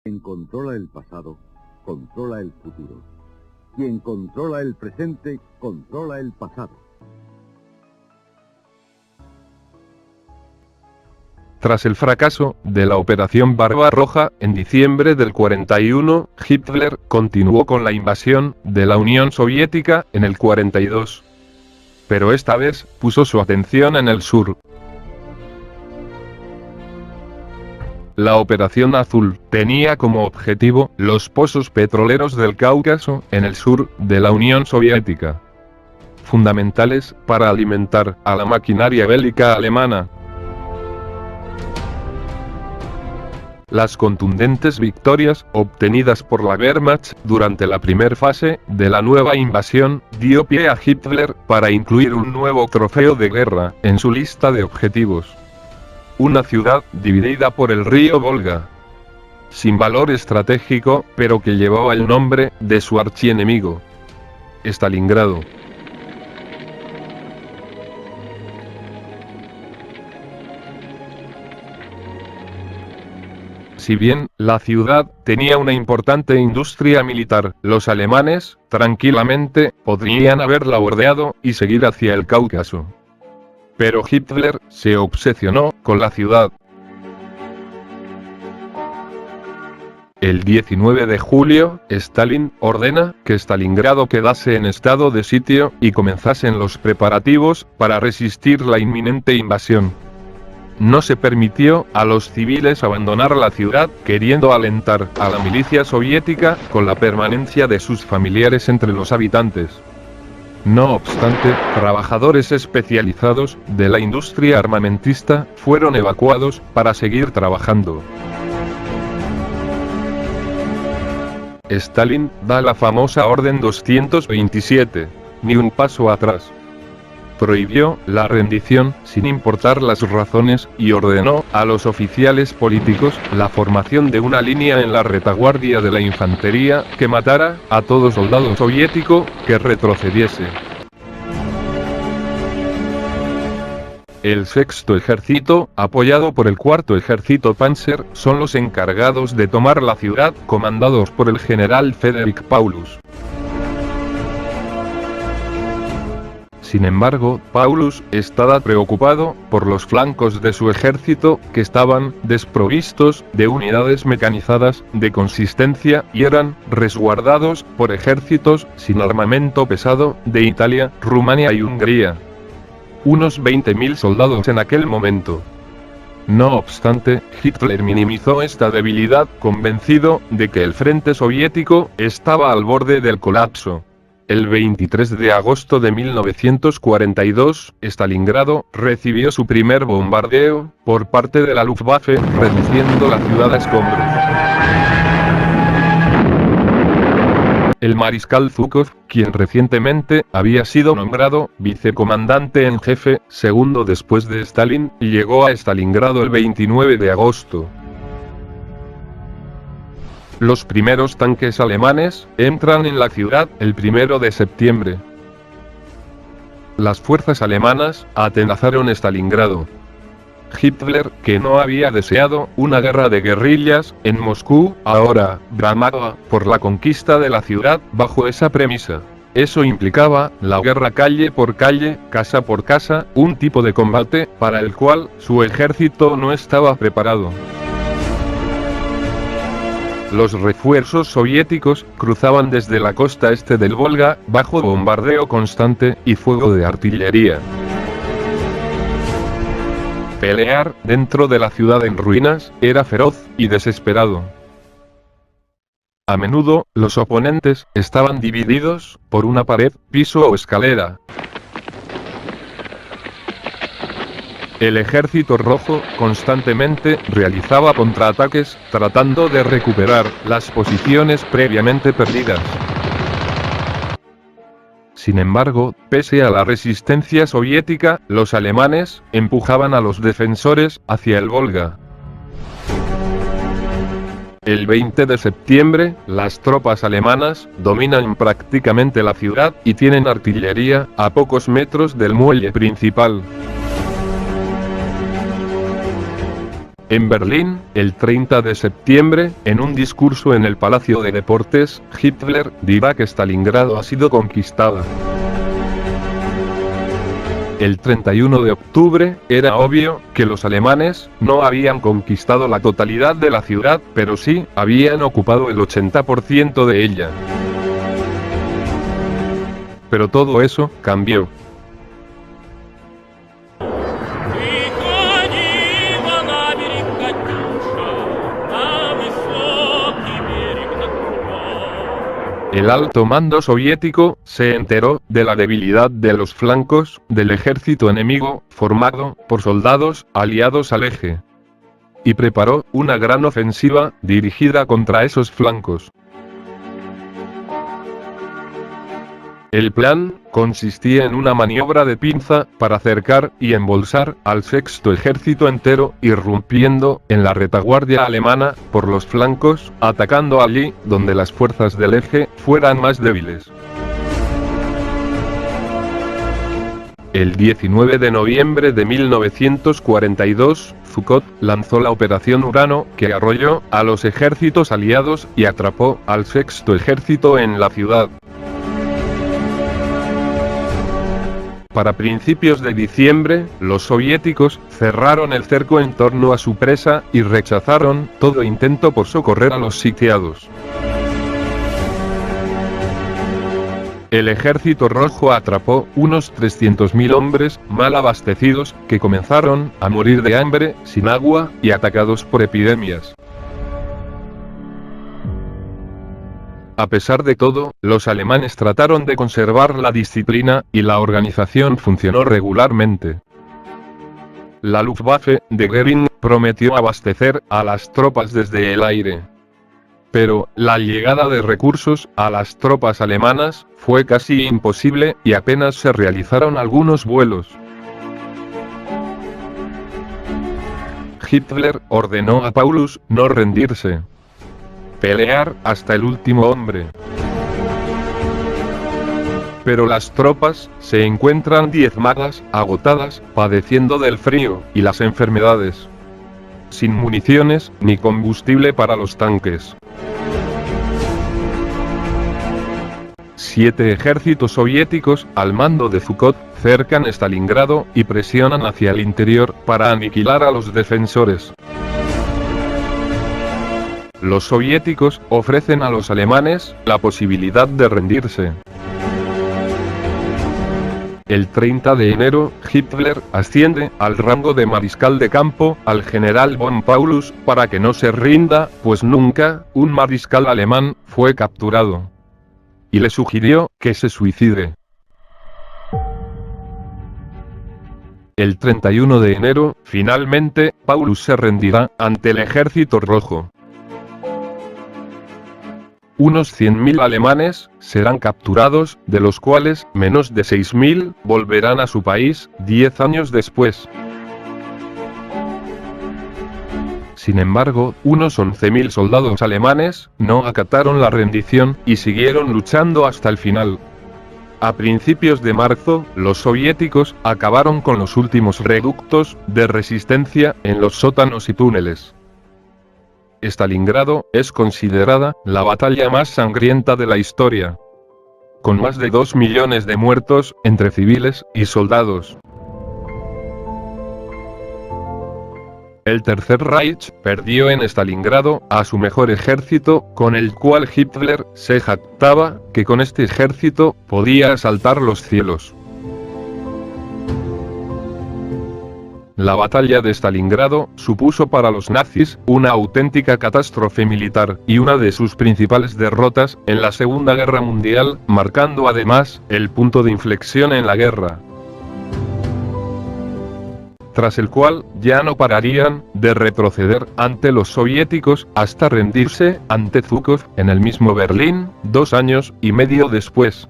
Quien controla el pasado, controla el futuro. Quien controla el presente, controla el pasado. Tras el fracaso de la Operación Barbarroja en diciembre del 41, Hitler continuó con la invasión de la Unión Soviética en el 42. Pero esta vez puso su atención en el sur. La Operación Azul tenía como objetivo los pozos petroleros del Cáucaso, en el sur de la Unión Soviética, fundamentales para alimentar a la maquinaria bélica alemana. Las contundentes victorias obtenidas por la Wehrmacht durante la primera fase de la nueva invasión dio pie a Hitler para incluir un nuevo trofeo de guerra en su lista de objetivos. Una ciudad dividida por el río Volga, sin valor estratégico, pero que llevaba el nombre de su archienemigo, Stalingrado. Si bien la ciudad tenía una importante industria militar, los alemanes, tranquilamente, podrían haberla bordeado y seguir hacia el Cáucaso. Pero Hitler se obsesionó con la ciudad. El 19 de julio, Stalin ordena que Stalingrado quedase en estado de sitio y comenzasen los preparativos para resistir la inminente invasión. No se permitió a los civiles abandonar la ciudad, queriendo alentar a la milicia soviética con la permanencia de sus familiares entre los habitantes. No obstante, trabajadores especializados de la industria armamentista fueron evacuados para seguir trabajando. Stalin da la famosa Orden 227, ni un paso atrás. Prohibió la rendición sin importar las razones y ordenó a los oficiales políticos la formación de una línea en la retaguardia de la infantería que matara a todo soldado soviético que retrocediese. El sexto ejército, apoyado por el cuarto ejército Panzer, son los encargados de tomar la ciudad, comandados por el general Frederick Paulus. Sin embargo, Paulus estaba preocupado por los flancos de su ejército, que estaban desprovistos de unidades mecanizadas de consistencia y eran resguardados por ejércitos sin armamento pesado de Italia, Rumania y Hungría. Unos 20.000 soldados en aquel momento. No obstante, Hitler minimizó esta debilidad, convencido de que el frente soviético estaba al borde del colapso. El 23 de agosto de 1942, Stalingrado recibió su primer bombardeo por parte de la Luftwaffe, reduciendo la ciudad a escombros. El mariscal Zhukov, quien recientemente había sido nombrado vicecomandante en jefe, segundo después de Stalin, llegó a Stalingrado el 29 de agosto. Los primeros tanques alemanes entran en la ciudad el 1 de septiembre. Las fuerzas alemanas atenazaron Stalingrado. Hitler, que no había deseado una guerra de guerrillas en Moscú, ahora bramaba por la conquista de la ciudad bajo esa premisa. Eso implicaba la guerra calle por calle, casa por casa, un tipo de combate para el cual su ejército no estaba preparado. Los refuerzos soviéticos cruzaban desde la costa este del Volga, bajo bombardeo constante y fuego de artillería. Pelear dentro de la ciudad en ruinas era feroz y desesperado. A menudo, los oponentes estaban divididos por una pared, piso o escalera. El ejército rojo constantemente realizaba contraataques, tratando de recuperar las posiciones previamente perdidas. Sin embargo, pese a la resistencia soviética, los alemanes empujaban a los defensores hacia el Volga. El 20 de septiembre, las tropas alemanas dominan prácticamente la ciudad y tienen artillería a pocos metros del muelle principal. En Berlín, el 30 de septiembre, en un discurso en el Palacio de Deportes, Hitler dirá que Stalingrado ha sido conquistada. El 31 de octubre, era obvio que los alemanes no habían conquistado la totalidad de la ciudad, pero sí habían ocupado el 80% de ella. Pero todo eso cambió. El alto mando soviético se enteró de la debilidad de los flancos del ejército enemigo, formado por soldados aliados al eje, y preparó una gran ofensiva dirigida contra esos flancos. El plan consistía en una maniobra de pinza para cercar y embolsar al sexto ejército entero, irrumpiendo en la retaguardia alemana por los flancos, atacando allí donde las fuerzas del eje fueran más débiles. El 19 de noviembre de 1942, Zhukov lanzó la Operación Urano, que arrolló a los ejércitos aliados y atrapó al sexto ejército en la ciudad. Para principios de diciembre, los soviéticos cerraron el cerco en torno a su presa y rechazaron todo intento por socorrer a los sitiados. El Ejército Rojo atrapó unos 300.000 hombres mal abastecidos que comenzaron a morir de hambre, sin agua y atacados por epidemias. A pesar de todo, los alemanes trataron de conservar la disciplina, y la organización funcionó regularmente. La Luftwaffe de Goering prometió abastecer a las tropas desde el aire. Pero, la llegada de recursos a las tropas alemanas fue casi imposible, y apenas se realizaron algunos vuelos. Hitler ordenó a Paulus no rendirse. Pelear hasta el último hombre. Pero las tropas se encuentran diezmadas, agotadas, padeciendo del frío y las enfermedades, sin municiones ni combustible para los tanques. 7 ejércitos soviéticos, al mando de Zhukov, cercan Stalingrado y presionan hacia el interior para aniquilar a los defensores. Los soviéticos ofrecen a los alemanes la posibilidad de rendirse. El 30 de enero, Hitler asciende al rango de mariscal de campo al general von Paulus para que no se rinda, pues nunca un mariscal alemán fue capturado. Y le sugirió que se suicide. El 31 de enero, finalmente, Paulus se rendirá ante el Ejército Rojo. Unos 100.000 alemanes serán capturados, de los cuales menos de 6.000 volverán a su país 10 años después. Sin embargo, unos 11.000 soldados alemanes no acataron la rendición y siguieron luchando hasta el final. A principios de marzo, los soviéticos acabaron con los últimos reductos de resistencia en los sótanos y túneles. Stalingrado es considerada la batalla más sangrienta de la historia, con más de 2 millones de muertos entre civiles y soldados. El Tercer Reich perdió en Stalingrado a su mejor ejército, con el cual Hitler se jactaba que con este ejército podía asaltar los cielos. La batalla de Stalingrado supuso para los nazis una auténtica catástrofe militar, y una de sus principales derrotas en la Segunda Guerra Mundial, marcando además el punto de inflexión en la guerra, tras el cual ya no pararían de retroceder ante los soviéticos hasta rendirse ante Zhukov en el mismo Berlín, 2 años y medio después.